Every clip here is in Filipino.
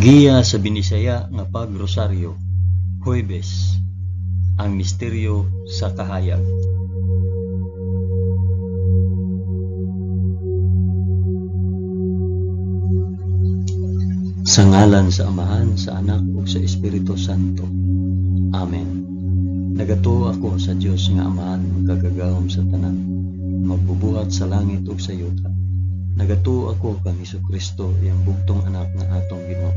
Pagiya sa Binisaya nga pagrosaryo, Huwebes, ang misteryo sa kahayag. Sa ngalan sa Amahan, sa Anak ug sa Espiritu Santo. Amen. Nagatuo ako sa Dios nga Amahan magkagagahom sa tanan, magbubuhat sa langit ug sa yuta. Nagatuo ako kang Hesukristo, iyang bugtong anak nga atong Ginoo.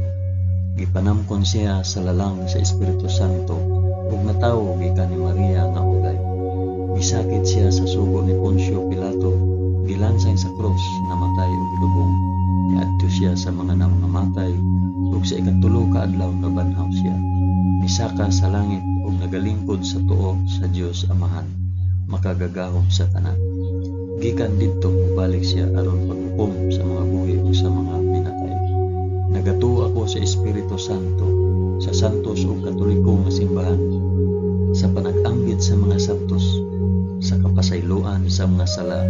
Gipanamkon siya sa lalang sa Espiritu Santo ug natawo gikan ni Maria nga ulay. Gisakit siya sa sugo ni Poncio Pilato, gilansay sa krus, namatay ug gilubong. Niadto siya sa mga namamatay ug sa ikatulo ka adlaw nabanhaw siya. Misaka sa langit ug nagalingkod sa tuo sa Dios Amahan, makagagahom sa tanan. Gikan didto mubalik siya aron paghukom sa mga buhi ug sa mga pinatay. Nagatuo ako sa Espiritu Santo, sa santos ug katoliko nga simbahan, sa panag-anggid sa mga santos, sa kapasayloan sa mga sala,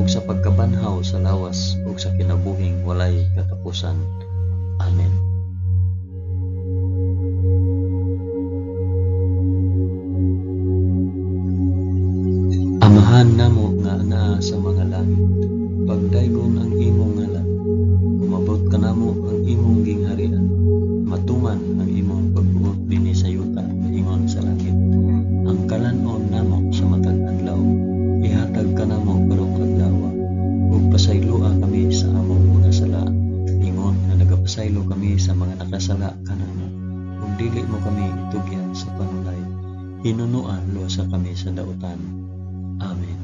ug sa pagkabanhaw sa lawas ug sa kinabuhing walay katapusan. Amen. Amahan namo nga anaa sa mga langit, pagdaygon ang imong ngalan, umabot ka namo ang imong gingharian, matuman ang imong pagbuot dinhi sa yuta, ingon sa langit. Ang kalanon namo sa matag adlaw, ihatag ka namo karong adlaw, ug pasayloa kami sa among mga sala, ingon nga nagapasaylo kami sa mga nakasala kanamo, ug dili mo kami itugyan sa panulay, hinunuan luwasa kami sa dautan. Amen.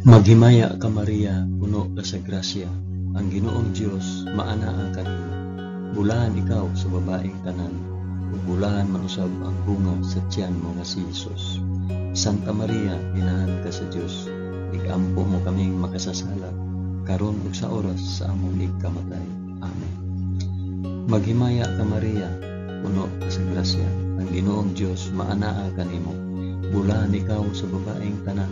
Maghimaya ka Maria, puno ka sa grasya, ang Ginoong Dios maana ang kanimo. Bulahan ikaw sa babaeng tanan, ug bulahan manusab ang bunga sa tiyan mo nga si Jesus. Santa Maria, inahan ka sa Dios, igampo mo kaming makasasala, karon ug sa oras sa among igkamatay. Amen. Maghimaya ka Maria, puno ka sa grasya, ang Ginoong Dios maanaa kanimo. Bulahan ikaw sa babaeng tanan,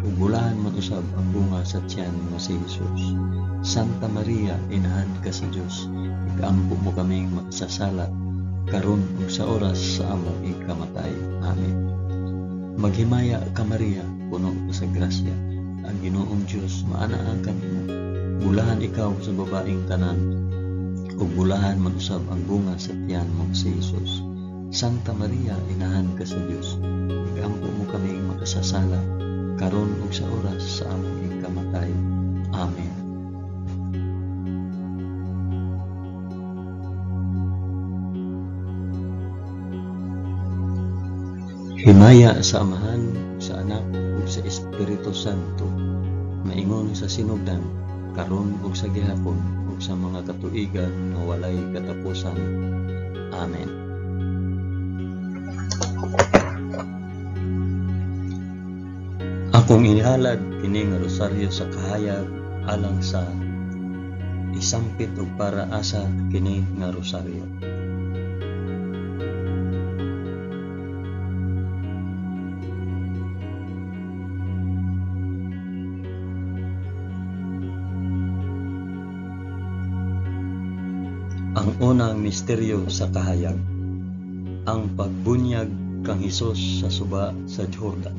ug bulahan man usab ang bunga sa tiyan nga si Jesus. Santa Maria, inahan ka sa Dios, igampo mo kaming makasasala, karon ug sa oras sa among igkamatay. Amen. Maghimaya ka Maria, puno ka sa grasya, ang Ginoong Dios maanaa kanimo. Bulahan ikaw sa babaeng tanan, ug bulahan man usab ang bunga sa tiyan mo si Jesus. Santa Maria, inahan ka sa Dios, igampo mo kaming makasasala, karon ug sa oras sa among igkamatay. Amen. Himaya sa Amahan, sa Anak ug sa Espiritu Santo, maingon sa sinugdan, karon ug sa gihapon ug sa mga katuigan nga walay katapusan. Amen. Akong inihalad kini nga rosaryo sa kahayag alang sa isampit ug para asa kini nga rosaryo. Ang unang misteryo sa kahayag, ang pagbunyag kang Hesus sa suba sa Jordan.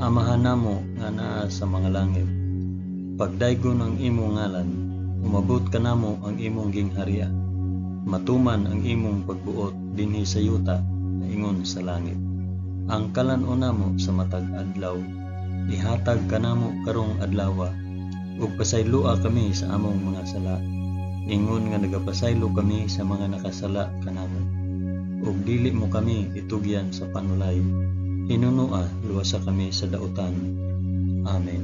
Amahan namo nga naa sa mga langit, pagdaygon ang imong ngalan, umabot ka namo ang imong gingharian, matuman ang imong pagbuot dinhi sa yuta, ingon sa langit. Ang kalanon namo sa matag adlaw, ihatag ka namo karong adlaw, ug pasayloa kami sa among mga sala, ingon nga nagapasaylo kami sa mga nakasala kanamo, ug dili mo kami itugyan sa panulay, hinunua luwasa kami sa dautan. Amen.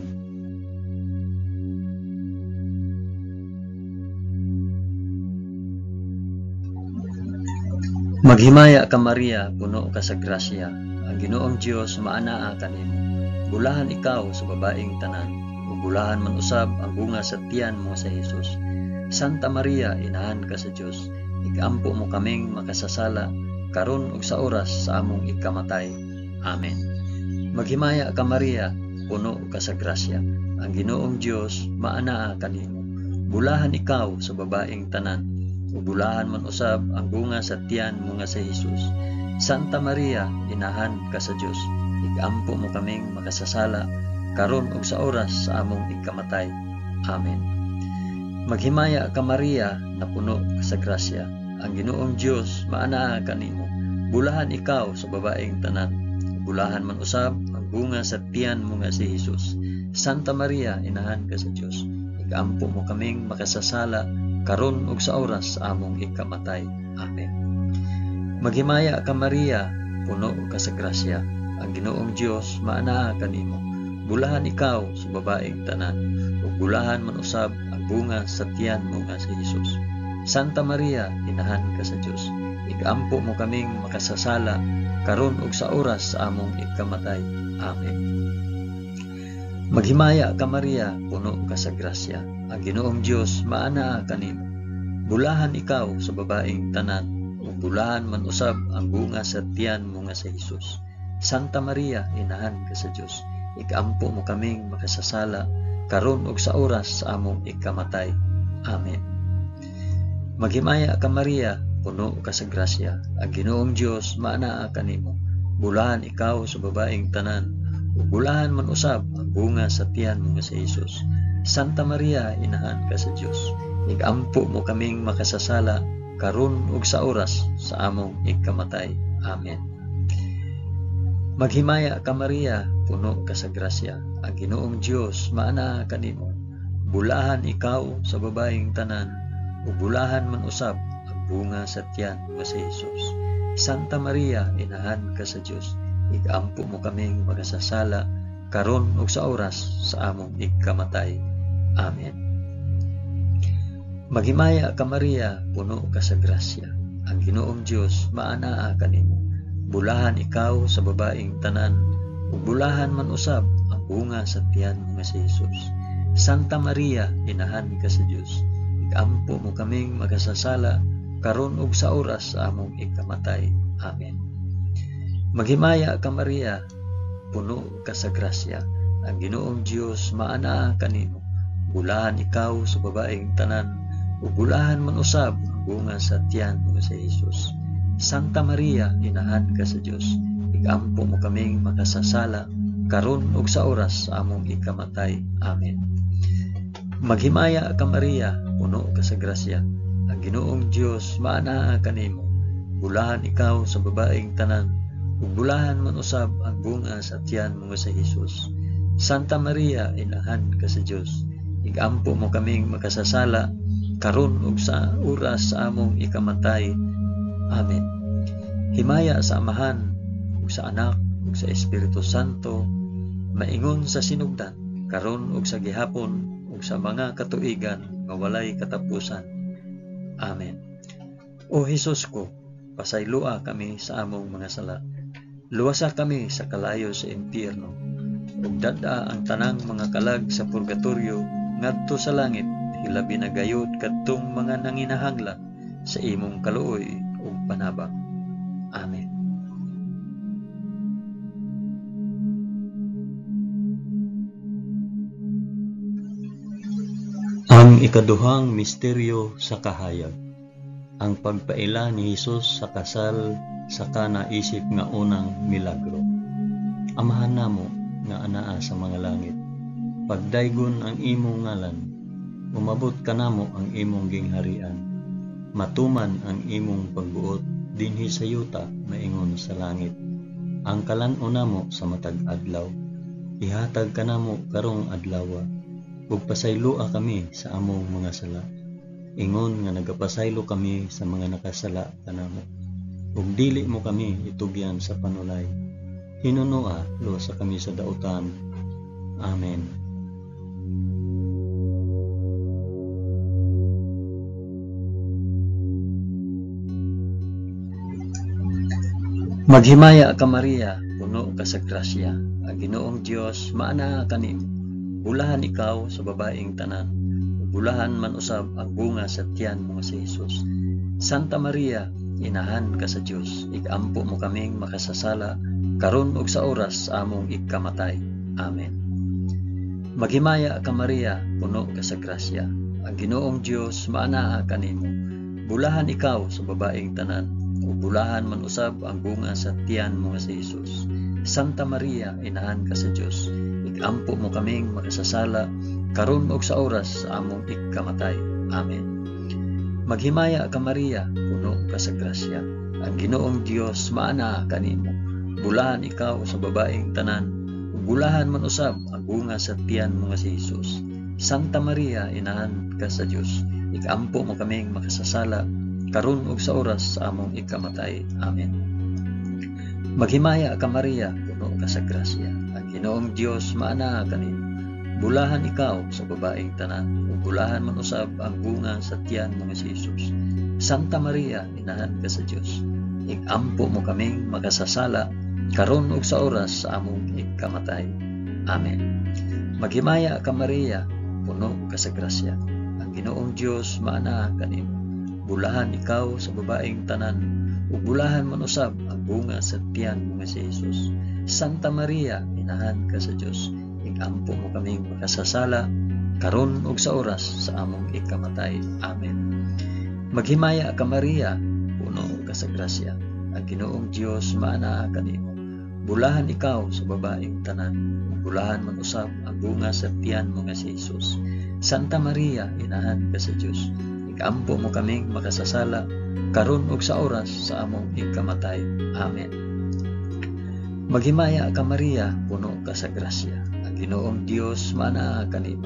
Maghimaya ka Maria, puno ka sa grasya, ang Ginoong Dios maanaa kanimo. Bulahan ikaw sa babaeng tanan, ug bulahan man usab ang bunga sa tiyan mo sa Jesus. Santa Maria, inahan ka sa Dios, igampo mo kaming makasasala, karon ug sa oras sa among igkamatay. Amen. Maghimaya ka Maria, puno ka sa grasya. Ang Ginoong Dios maanaa kanimo. Bulahan ikaw sa babaeng tanan, ug bulahan man usab ang bunga sa tiyan mo nga si Jesus. Santa Maria, inahan ka sa Dios, igampo mo kaming makasasala karon ug sa oras sa among ikamatay. Amen. Maghimaya ka Maria, na puno ka sa grasya. Ang Ginoong Dios maanaa kanimo. Bulahan ikaw sa babaeng tanan, bulahan man usab ang bunga sa tiyan mo nga si Jesus. Santa Maria, inahan ka sa Dios, igampo mo kaming makasasala karon ug sa oras sa among ikamatay. Amen. Maghimaya ka Maria, puno ka sa grasya. Ang Ginoong Dios maanaa kanimo. Bulahan ikaw sa babaeng tanan, ug bulahan man usab ang bunga sa tiyan mo nga si Jesus. Santa Maria, inahan ka sa Dios, igampo mo kaming makasasala karon ug sa oras sa among ikamatay. Amen. Maghimaya ka Maria, puno ka sa grasya. Ang Ginoong Dios maanaa kanimo. Bulahan ikaw sa babaeng tanan, ug bulahan man usab ang bunga sa tiyan mo nga si Jesus. Santa Maria, inahan ka sa Dios, igampo mo kaming makasasala karon ug sa oras sa among ikamatay. Amen. Maghimaya ka Maria, puno ka sa grasya. Ang Ginoong Dios maanaa kanimo. Bulahan ikaw sa babaeng tanan, ug bulahan man usab ang bunga sa tiyan mo nga si Jesus. Santa Maria, inahan ka sa Dios, igampo mo kaming makasasala karon ug sa oras sa among ikamatay. Amen. Maghimaya ka Maria, puno ka sa grasya. Ang Ginoong Dios maanaa kanimo. Bulahan ikaw sa babaeng tanan, ug bulahan man usab ang bunga sa tiyan mo si Jesus. Santa Maria, inahan ka sa Dios, igampo mo kaming makasasala karon ug sa oras sa among ikamatay. Amen. Maghimaya ka Maria, puno ka sa grasya. Ang Ginoong Dios maanaa kanimo. Bulahan ikaw sa babaeng tanan, ug bulahan man usab ang bunga sa tiyan mo si Jesus. Santa Maria, inahan ka sa Dios, igampo mo kaming makasasala karon ug sa oras sa among ikamatay. Amen. Maghimaya ka Maria, puno ka sa grasya. Ang Ginoong Dios maanaa kanimo. Bulahan ikaw sa babaeng tanan, ug bulahan man usab ang bunga sa tiyan mo si Jesus. Santa Maria, inahan ka sa Dios, igampo mo kaming makasasala karon ug sa oras sa among ikamatay. Amen. Maghimaya ka Maria, puno ka sa grasya. Ang Ginoong Dios maanaa kanimo. Bulahan ikaw sa babaeng tanan, ug bulahan man usab ang bunga sa tiyan mo sa Jesus. Santa Maria, inahan ka sa Dios, igampo mo kaming makasasala karon ug sa oras sa among ikamatay. Amen. Himaya sa Amahan, ug sa Anak, ug sa Espiritu Santo, maingon sa sinugdan, karon ug sa gihapon, ug sa mga katuigan nga walay katapusan. Amen. O Hesus ko, pasaylua kami sa among mga sala. Luwasa kami sa kalayo sa impyerno, ug dada ang tanang mga kalag sa purgatorio ngadto sa langit, hilabi na gayud kadtong mga nanginahanglan sa imong kaluoy ug panabang. Amen. Ang ikaduhang misteryo sa kahayag, ang pagpaila ni Hesus sa kasal sa kanaisip nga unang milagro. Amahan namo nga anaa sa mga langit, pagdaygon ang imong ngalan, umabot kanamo ang imong gingharian, matuman ang imong pagbuot dinhi sa yuta maingon sa langit. Ang kalan-o namo sa matag adlaw, ihatag kanamo karong adlawa, ug pasaylua kami sa among mga sala. Ingon nga nagapasaylo kami sa mga nakasala kanamo, ug dili mo kami itugyan sa panulay. Hinunoa luwasa kami sa dautan. Amen. Maghimaya ka Maria, puno ka sa grasya. Ang Ginoong Dios maanaa kanimo. Bulahan ikaw sa babaeng tanan, bulahan man usab ang bunga sa tiyan mo si Jesus. Santa Maria, inahan ka sa Dios, igampo mo kaming makasasala karon ug sa oras sa among ikamatay. Amen. Maghimaya ka Maria, puno ka sa grasya. Ang Ginoong Dios maanaa kanimo. Bulahan ikaw sa babaeng tanan, ug bulahan man usab ang bunga sa tiyan mo nga si Jesus. Santa Maria, inahan ka sa Dios. Igampo mo kaming makasasala, karon ug sa oras sa among ikamatay. Amen. Maghimaya ka Maria, puno ka sa grasya. Ang Ginoong Dios maanaa kanimo. Bulahan ikaw sa babaeng tanan, bulahan man usab ang bunga sa tiyan mo nga si Jesus. Santa Maria, inahan ka sa Dios. Igampo mo kaming makasasala, karon ug sa oras sa among ikamatay. Amen. Maghimaya ka Maria, puno ka sa grasya. Ang Ginoong Dios maanaa kanimo. Bulahan ikaw sa babaeng tanan, ug bulahan man usab ang bunga sa tiyan mo nga si Jesus. Santa Maria, inahan ka sa Dios. Igampo mo kaming makasasala, karon ug sa oras sa among ikamatay. Amen. Maghimaya ka Maria, puno ka sa grasya. Ang Ginoong Dios maanaa kanimo. Bulahan ikaw sa babaeng tanan, ug bulahan man usab ang bunga sa tiyan mo nga si Jesus. Santa Maria, inahan ka sa Dios. Igampo mo kaming makasasala, karon ug sa oras sa among ikamatay. Amen. Maghimaya ka Maria, puno ka sa grasya. Ang Ginoong Dios maanaa kanimo. Bulahan ikaw sa babaeng tanan, bulahan man usab ang bunga sa tiyan mo nga si Jesus. Santa Maria, inahan ka sa Dios. Igampo mo kaming makasasala, karon ug sa oras sa among ikamatay. Amen. Maghimaya ka Maria, puno ka sa grasya. Ang Ginoong Dios maanaa kanimo.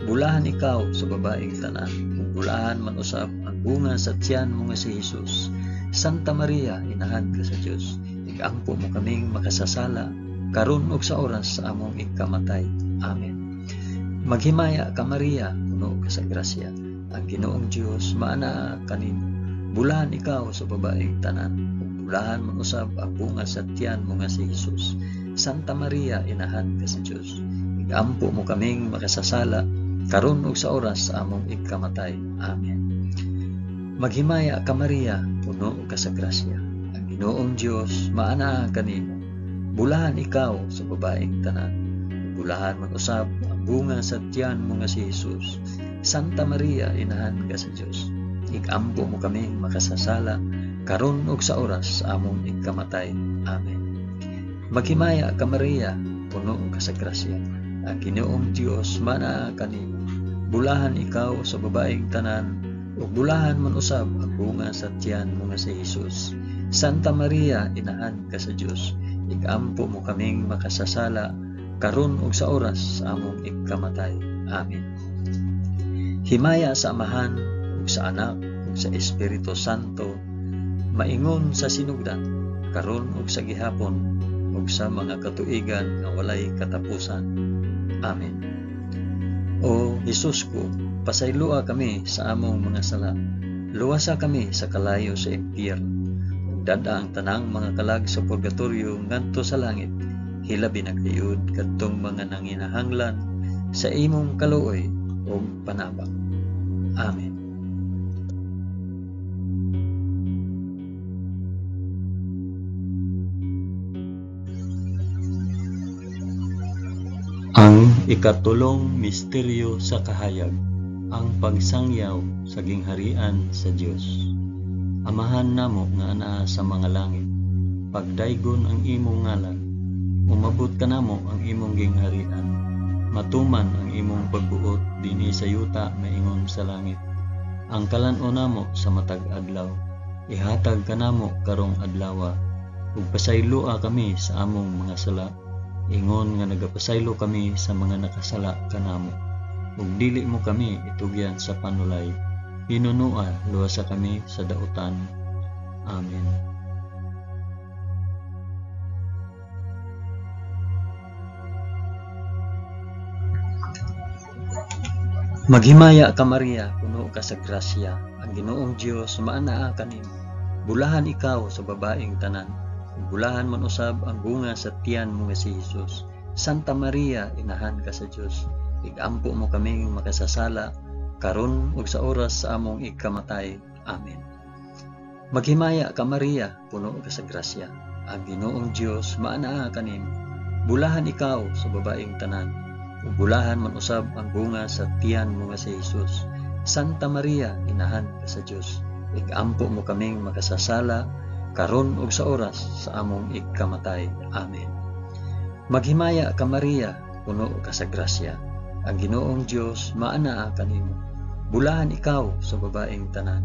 Bulahan ikaw sa babaeng tanan, bulahan man usab ang bunga sa tiyan mo nga si Jesus. Santa Maria, inahan ka sa Dios. Igampo mo kaming makasasala, karon ug sa oras sa among ikamatay. Amen. Maghimaya ka Maria, puno ka sa grasya. Ang Ginoong Dios maanaa kanimo. Bulahan ikaw sa babaeng tanan, ug bulahan man usab ang bunga sa tiyan mo nga si Jesus. Santa Maria, inahan ka sa Dios. Igampo mo kaming makasasala, karon ug sa oras sa among ikamatay. Amen. Maghimaya ka Maria, puno ka sa grasya. Ginoong Dios maanaa kanimo. Bulahan ikaw sa babaeng tanan, bulahan man usab ang bunga sa tiyan mo nga si Jesus. Santa Maria, inahan ka sa Dios. Igampo mo kaming makasasala, karon ug sa oras sa among ikamatay. Amen. Maghimaya ka Maria, puno ka sa grasya. Ang Ginoong Dios maanaa kanimo. Bulahan ikaw sa babaeng tanan, ug bulahan man usab ang bunga sa tiyan mo nga si Jesus. Santa Maria, inahan ka sa Dios. Igampo mo kaming makasasala, karon ug sa oras sa among ikamatay. Amen. Himaya sa Amahan, ug sa Anak, ug sa Espiritu Santo, maingon sa sinugdan, karon ug sa gihapon, ug sa mga katuigan nga walay katapusan. Amen. O Jesus ko, pasaylua kami sa among mga sala. Luwasa kami sa kalayo sa impyerno. Dada ang tanang mga kalag sa purgatorio ngadto sa langit, hilabi na kayud kadtong mga nanginahanglan sa imong kaluoy o panabang. Amen. Ang ikatulong misteryo sa kahayag, ang pagsangyaw sa gingharian sa Dios. Amahan namo nga anaa sa mga langit, pagdaygon ang imong ngalan, umabot ka namo ang imong gingharian, matuman ang imong pagbuot dinhi sa yuta maingon sa langit. Ang kalan-o namo sa matag adlaw, ihatag ka namo karong adlawa, ug pasaylua kami sa among mga sala, ingon nga nagapasaylo kami sa mga nakasala kanamo, ug dili mo kami itugyan sa panulay. Hinunua, luwasa kami sa dautan. Amen. Maghimaya ka Maria, puno ka sa grasya. Ang Ginoong Dios maanaa kanimo. Bulahan ikaw sa babaeng tanan, bulahan man usab ang bunga sa tiyan mo nga si Jesus. Santa Maria, inahan ka sa Dios. Igampo mo kaming makasasala, karon ug sa oras sa among ikamatay. Amen. Maghimaya ka Maria, puno ka sa grasya. ang Ginoong Dios maanaa kanimo. Bulahan ikaw sa babaeng tanan, ug bulahan man usab ang bunga sa tiyan mo nga si Jesus. Santa Maria, inahan ka sa Dios, igampo mo kaming makasasala karon ug sa oras sa among ikamatay. Amen. Maghimaya ka Maria, puno ka sa grasya, ang Ginoong Dios maanaa kanimo. Bulahan ikaw sa babaeng tanan,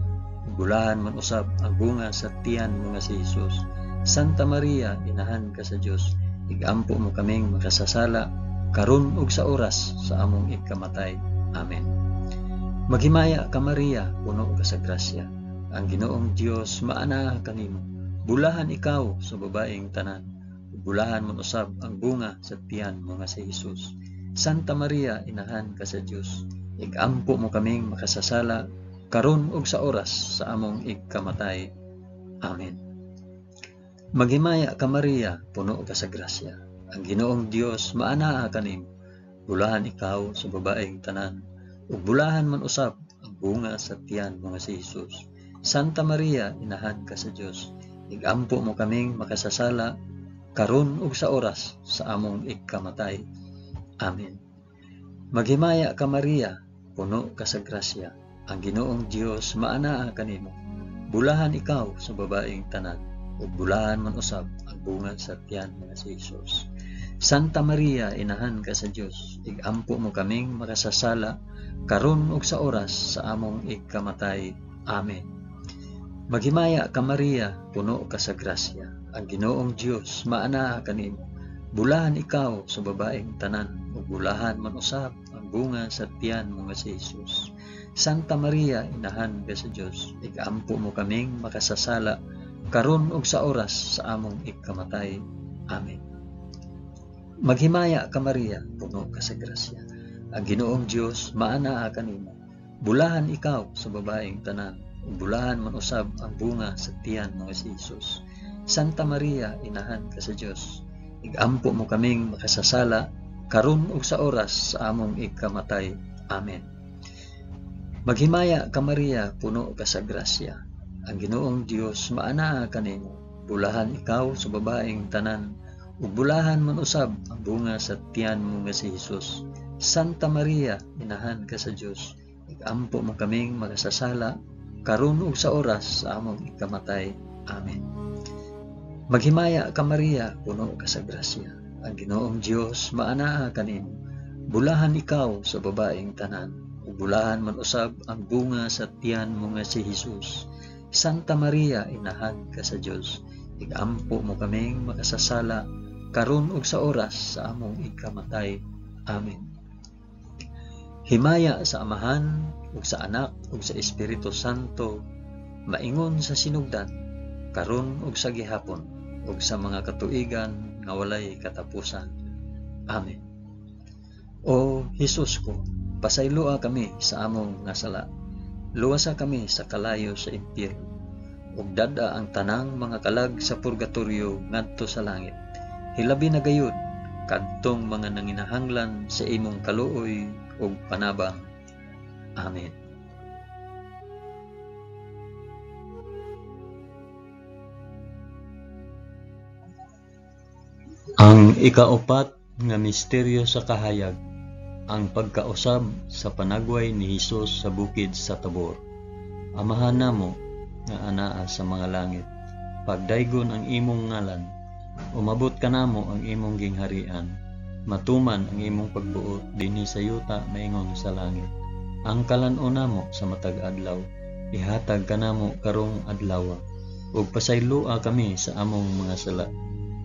bulahan man usab ang bunga sa tiyan mo nga si Jesus. Santa Maria, inahan ka sa Dios, igampo mo kaming makasasala karon ug sa oras sa among ikamatay. Amen. Maghimaya ka Maria, puno ka sa grasya, ang Ginoong Dios maanaa kanimo. Bulahan ikaw sa babaeng tanan, bulahan man usab ang bunga sa tiyan mo nga si Jesus. Santa Maria, inahan ka sa Dios, igampo mo kaming makasasala karon ug sa oras sa among ikamatay. Amen. Maghimaya ka Maria, puno ka sa grasya, ang Ginoong Dios maanaa kanimo. Bulahan ikaw sa babaeng tanan, ug bulahan man usab ang bunga sa tiyan mo nga si Jesus. Santa Maria, inahan ka sa Dios, igampo mo kaming makasasala karon ug sa oras sa among ikamatay. Amen. Maghimaya ka Maria, puno ka sa grasya, ang Ginoong Dios maanaa kanimo. Bulahan ikaw sa babaeng tanan, ug bulahan man usab ang bunga sa tiyan nga si Jesus. Santa Maria, inahan ka sa Dios, igampo mo kaming makasasala karon ug sa oras sa among ikamatay. Amen. Maghimaya ka Maria, puno ka sa grasya, ang Ginoong Dios maanaa kanimo. Bulahan ikaw sa babaeng tanan, ug bulahan man usab ang bunga sa tiyan mo nga si Jesus. Santa Maria, inahan ka sa Dios, igampo mo kaming makasasala karon ug sa oras sa among ikamatay. Amen. Maghimaya ka Maria, puno ka sa grasya, ang Ginoong Dios maanaa kanimo. Bulahan ikaw sa babaeng tanan, ug bulahan man usab ang bunga sa tiyan mo nga si Jesus. Santa Maria, inahan ka sa Dios, igampo mo kaming makasasala karon ug sa oras sa among ikamatay. Amen. Maghimaya ka Maria, puno ka sa grasya, ang Ginoong Dios maanaa kanimo. Bulahan ikaw sa babaeng tanan, ug bulahan man usab ang bunga sa tiyan mo nga si Jesus. Santa Maria, inahan ka sa Dios, igampo mo kaming makasasala karon ug sa oras sa among ikamatay. Amen. Maghimaya ka Maria, puno ka sa grasya, ang Ginoong Dios maanaa kanimo. Bulahan ikaw sa babaeng tanan, ug bulahan man usab ang bunga sa tiyan mo nga si Jesus. Santa Maria, inahan ka sa Dios, igampo mo kaming makasasala karon ug sa oras sa among ikamatay. Amen. Himaya sa Amahan ug sa Anak ug sa Espiritu Santo, maingon sa sinugdan, karon ug sa gihapon, ug sa mga katuigan nga walay katapusan. Amen. O Jesus ko, pasayloa kami sa among nga sala, luwasa kami sa kalayo sa impyerno, ug dada ang tanang mga kalag sa purgatorio ngadto sa langit. Hilabi na gayud kadtong mga nanginahanglan sa imong kaluoy ug panabang. Amen. Ang ikaapat nga misteryo sa kahayag, ang pagkausab sa panagway ni Hesus sa bukid sa Tabor. Amahan namo nga anaa sa mga langit, pagdaygon ang imong ngalan, umabot ka namo ang imong gingharian, matuman ang imong pagbuot dinhi sa yuta maingon sa langit. Ang kalan-o namo sa matag adlaw, ihatag ka namo karong adlaw, ug pasayloa kami sa among mga sala,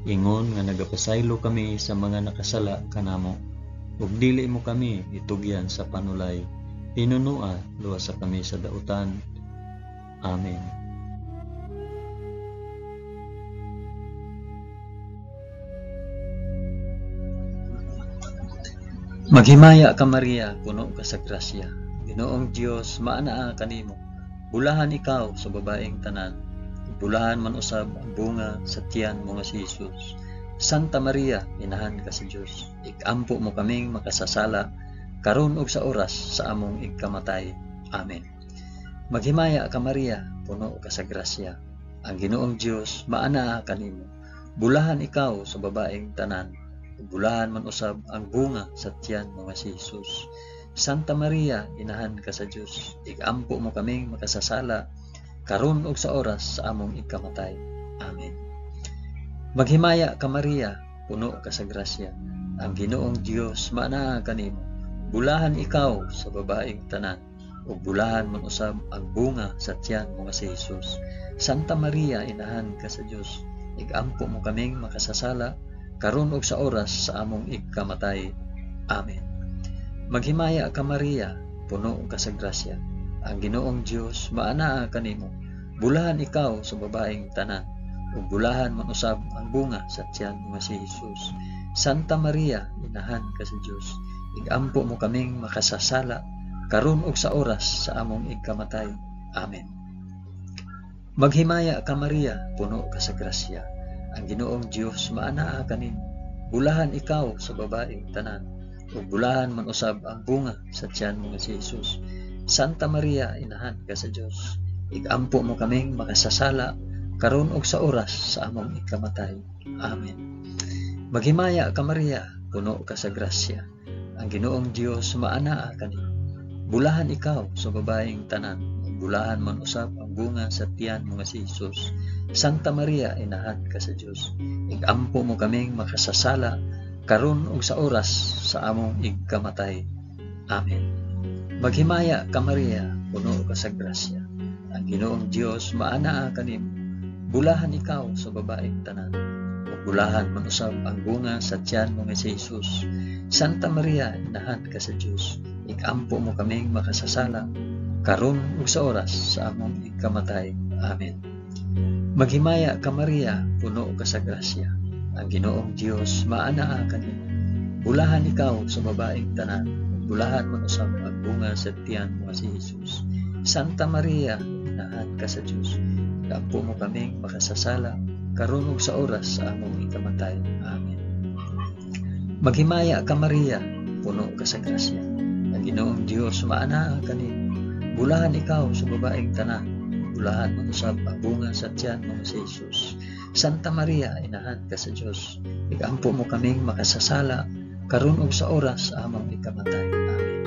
ingon nga nagapasaylo kami sa mga nakasala kanamo, ug dili mo kami itugyan sa panulay, tinunua luwasa kami sa dautan. Amen. Maghimaya ka Maria, puno ka sa grasya, Ginoong Dios maanaa kanimo. Bulahan ikaw sa babaeng tanan, bulahan man usab ang bunga sa tiyan mo nga si Jesus. Santa Maria, inahan ka sa Dios, igampo mo kaming makasasala karon ug sa oras sa among ikamatay. Amen. Maghimaya ka Maria, puno ka sa grasya, ang Ginoong Dios maanaa kanimo. Bulahan ikaw sa babaeng tanan, ug bulahan man usab ang bunga sa tiyan mo nga si Jesus. Santa Maria, inahan ka sa Dios, igampo mo kaming makasasala karon ug sa oras sa among ikamatay. Amen. Maghimaya ka Maria, puno ka sa grasya, ang Ginoong Dios maanaa kanimo. Bulahan ikaw sa babaeng tanan, ug bulahan man usab ang bunga sa tiyan mo nga si Jesus. Santa Maria, inahan ka sa Dios, igampo mo kaming makasasala karon ug sa oras sa among ikamatay. Amen. Maghimaya ka Maria, puno ka sa grasya, ang Ginoong Dios maanaa kanimo. Bulahan ikaw sa babaeng tanan, ug bulahan man usab ang bunga sa tiyan mo nga si Jesus. Santa Maria, inahan ka sa Dios, igampo mo kaming makasasala karon ug sa oras sa among ikamatay. Amen. Maghimaya ka Maria, puno ka sa grasya, ang Ginoong Dios maanaa kanimo. Bulahan ikaw sa babaeng tanan, ug bulahan man usab ang bunga sa tiyan mo nga si Jesus. Santa Maria, inahan ka sa Dios, igampo mo kaming makasasala karon ug sa oras sa among ikamatay. Amen. Maghimaya ka Maria, puno ka sa grasya, ang Ginoong Dios maanaa kanimo. Bulahan ikaw sa babaeng tanan, ug bulahan man usab ang bunga sa tiyan mo nga si Jesus. Santa Maria, inahan ka sa Dios, igampo mo kaming makasasala karon ug sa oras sa among ikamatay. Amen. Maghimaya ka Maria, puno ka sa grasya, ang Ginoong Dios maanaa kanimo. Bulahan ikaw sa babaeng tanan, ug bulahan man usab ang bunga sa tiyan mo nga si Jesus. Santa Maria, inahan ka sa Dios, igampo mo kaming makasasala karon ug sa oras sa among ikamatay. Amen. Maghimaya ka Maria, puno ka sa grasya, ang Ginoong Dios maanaa kanimo. Bulahan ikaw sa babaeng tanan, ug bulahan man usab ang bunga sa tiyan mo nga si Jesus. Santa Maria, inahan ka sa Dios, igampo mo kaming makasasala karon ug sa oras sa among ikamatay. Amen. Maghimaya ka Maria, puno ka sa grasya, ang Ginoong Dios maanaa kanimo. Bulahan ikaw sa babaeng tanan, bulahan man usab ang bunga sa tiyan mo nga si Jesus. Santa Maria, inahan ka sa Dios, igampo mo kaming makasasala karon ug sa oras sa among ikamatay. Amen.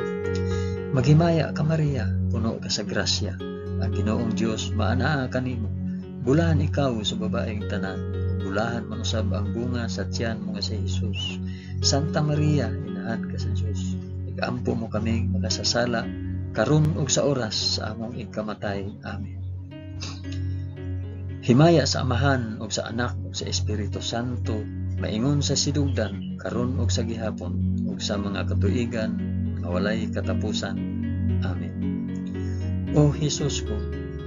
Maghimaya ka Maria, puno ka sa grasya, ang Ginoong Dios maanaa kanimo. Bulahan ikaw sa babaeng tanan, bulahan man usab ang bunga sa tiyan mo nga si Jesus. Santa Maria, inahan ka sa Dios, igampo mo kaming makasasala karon ug sa oras sa among ikamatay. Amen. Himaya sa Amahan ug sa Anak ug sa Espiritu Santo, maingon sa sidugdan karon ug sa gihapon ug sa mga katuigan nga walay katapusan. Amen. O Jesus ko,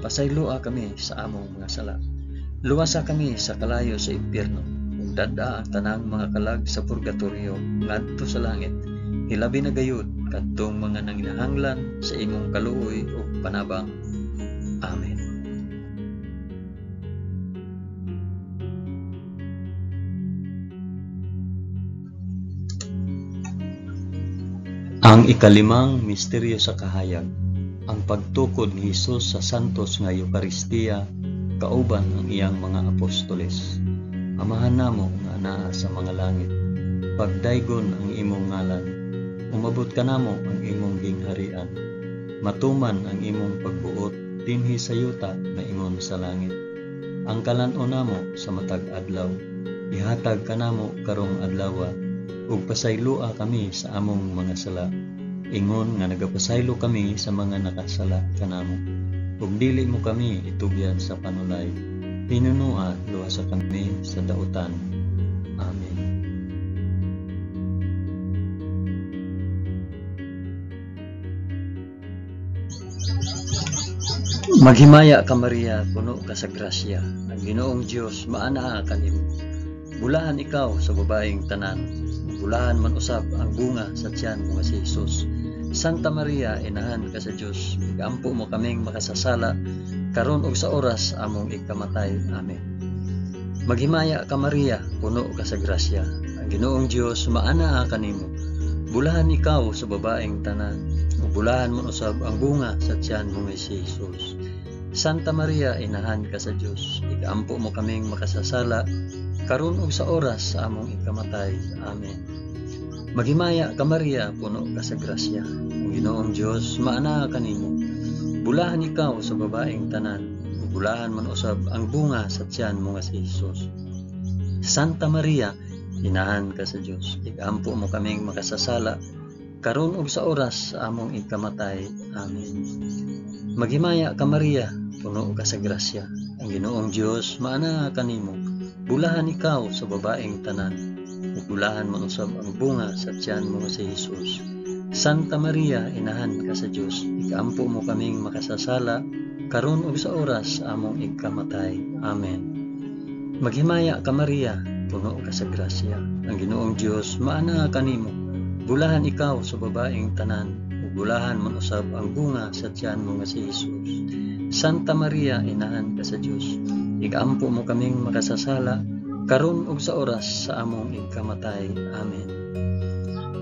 pasayloa kami sa among mga sala. Luwasa kami sa kalayo sa impyerno, ug dada ang tanang mga kalag sa purgatorio ngadto sa langit. Hilabi na gayud kadtong mga nanginahanglan sa imong kaluoy ug panabang. Amen. Ang ikalimang misteryo sa kahayag, ang pagtukod ni Hesus sa santos nga Eucharistia kauban ang iyang mga apostoles. Amahan namo nga anaa sa mga langit, pagdaygon ang imong ngalan, umabot ka namo ang imong gingharian, matuman ang imong pagbuot dinhi sa yuta na ingon sa langit. Ang kalan-on namo sa matag adlaw, ihatag ka namo karong adlaw, ug pasayloa kami sa among mga sala, ingon nga nagapasaylo kami sa mga nakasala kanamo. Ug dili mo kami itugyan sa panulay, hinunua luwasa kami sa dautan. Amen. Maghimaya ka Maria, puno ka sa grasya, ang Ginoong Dios maanaa kanimo. Bulahan ikaw sa babaeng tanan, bulahan man usab ang bunga sa tiyan mo nga si Jesus. Santa Maria, inahan ka sa Dios, igampo mo kaming makasasala karon ug sa oras among ikamatay. Amen. Maghimaya ka Maria, puno ka sa grasya, ang Ginoong Dios maanaa kanimo. Bulahan ikaw sa babaeng tanan, ug bulahan man usab ang bunga sa tiyan mo nga si Jesus. Santa Maria, inahan ka sa Dios, igampo mo kaming makasasala, karon ug sa oras sa among ikamatay. Amen. Maghimaya ka Maria, puno ka sa grasya. Ang Ginoong Dios maana kanimo. Bulahan ikaw sa babaeng tanan, ug bulahan man usab ang bunga sa tiyan mo nga si Hesus. Santa Maria, inahan ka sa Dios, igampo mo kaming makasasala, karon ug sa oras sa among ikamatay. Amen. Maghimaya ka Maria, puno ka sa grasya. Ang Ginoong Dios maana kanimo. Bulahan ikaw sa babaeng tanan, ug bulahan man usab ang bunga sa tiyan mo nga si Hesus. Santa Maria, inahan ka sa Dios, igampo mo kaming makasasala, karon ug sa oras sa among ikamatay. Amen. Maghimaya ka Maria, puno ka sa grasya. Ang Ginoong Dios maana kanimo. Bulahan ikaw sa babaeng tanan, ug bulahan man usab ang bunga sa tiyan mo nga si Hesus. Santa Maria, inahan ka sa Dios, igampo mo kaming makasasala, karon ug sa oras sa among ikamatay. Amen.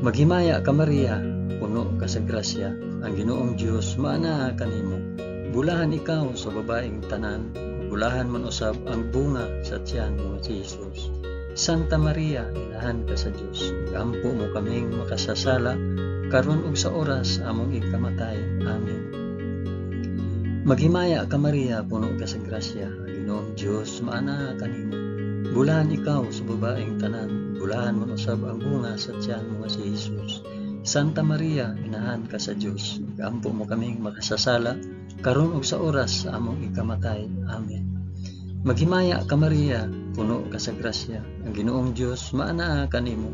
Maghimaya ka Maria, puno ka sa grasya. Ang Ginoong Dios maana kanimo. Bulahan ikaw sa babaeng tanan, bulahan man usab ang bunga sa tiyan mo nga si Hesus. Santa Maria, inahan ka sa Dios, igampo mo kaming makasasala, karon ug sa oras sa among ikamatay. Amen. Maghimaya ka Maria, puno ka sa grasya. Ang Ginoong Dios maana kanimo. Bulahan ikaw sa babaeng tanan, bulahan man usab ang bunga sa tiyan mo nga si Hesus. Santa Maria, inahan ka sa Dios, igampo mo kaming makasasala, karon ug sa oras sa among ikamatay. Amen. Maghimaya ka Maria, puno ka sa grasya. Ang Ginoong Dios maana kanimo.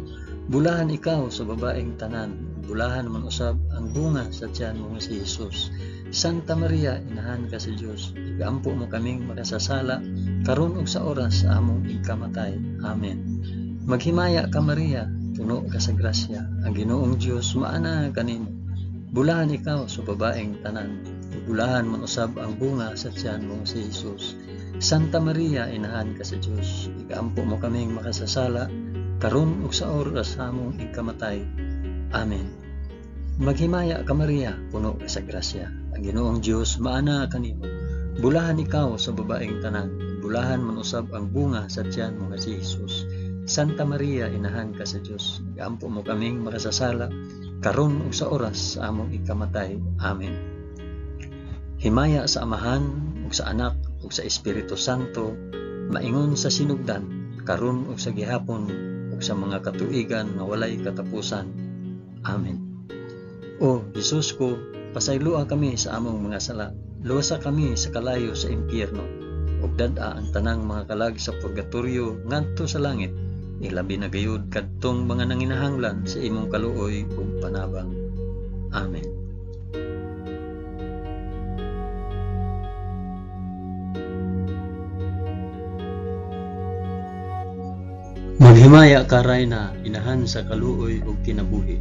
Bulahan ikaw sa babaeng tanan, bulahan man usab ang bunga sa tiyan mo nga si Hesus. Santa Maria, inahan ka sa Dios, igampo mo kaming makasasala, karon ug sa oras sa among ikamatay. Amen. Maghimaya ka Maria, puno ka sa grasya. Ang Ginoong Dios maana kanimo. Bulahan ikaw sa babaeng tanan, bulahan man usab ang bunga sa tiyan mo si Hesus. Santa Maria, inahan ka sa Dios, igampo mo kaming makasasala, karon ug sa oras sa among ikamatay. Amen. Maghimaya ka Maria, puno ka sa grasya. Ang Ginoong Dios maana kanimo. Bulahan ikaw sa babaeng tanan, bulahan man usab ang bunga sa tiyan mo nga si Hesus. Santa Maria, inahan ka sa Dios, igampo mo kaming makasasala, karon ug sa oras sa among ikamatay. Amen. Himaya sa Amahan ug sa Anak ug sa Espiritu Santo, maingon sa sinugdan, karon ug sa gihapon ug sa mga katuigan nga walay katapusan. Amen. O Hesus ko, pasayloa kami sa among mga sala, luwasa kami sa kalayo sa impyerno, ug dad-a ang tanang mga kalag sa purgatorio ngadto sa langit, ilabi na gayud kadtong mga nanginahanglan sa imong kaluoy ug panabang. Amen. Maghimaya ka Rayna, inahan sa kaluoy ug kinabuhi.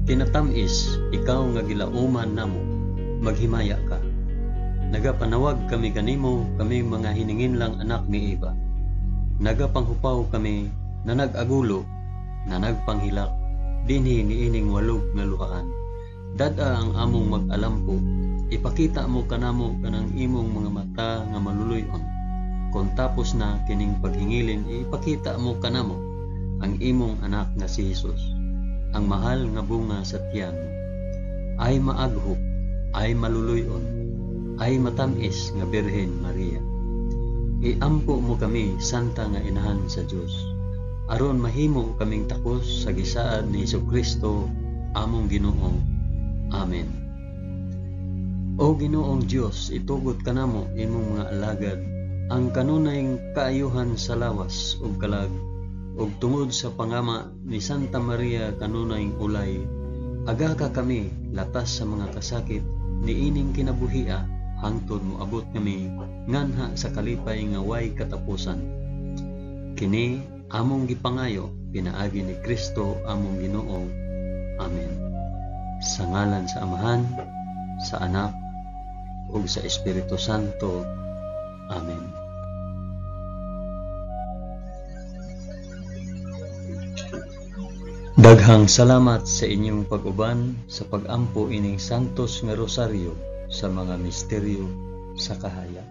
Tinatamis, ikaw nga gilauman namo. Maghimaya ka. Nagapanawag kami kanimo, kami mga hiningin lang anak ni Eva. Nagapanghupaw kami, na nag-agulo, na nagpanghilak, dinhi niining walog nga luhaan. Dada ang among mag-alampo, ipakita mo kanamo kanang imong mga mata nga maluluyon. Kung tapos na kining paghingilin, ipakita mo kanamo ang imong anak nga si Hesus, ang mahal nga bunga sa tiyan mo. Ay maaghop, ay maluluyon, ay matamis nga Birhen Maria. Iampo mo kami, santa nga inahan sa Dios, aron mahimo kaming takos sa gisaad ni Hesukristo among Ginoo. Amen. O Ginoong Dios, itugot kanamo imong mga alagad ang kanunayng kaayuhan sa lawas ug kalag, ug tungod sa pangama ni Santa Maria kanunayng ulay, aga ka kami latas sa mga kasakit niining kinabuhia, hangtod moabot kami nganha sa kalipay nga way katapusan. Kini among gipangayo pinaagi ni Kristo among Ginoo. Amen. Sa ngalan sa Amahan, sa Anak, ug sa Espiritu Santo. Amen. Daghang salamat sa inyong pag-uban sa pag-ampo ining santos nga rosaryo sa mga misteryo sa kahaya.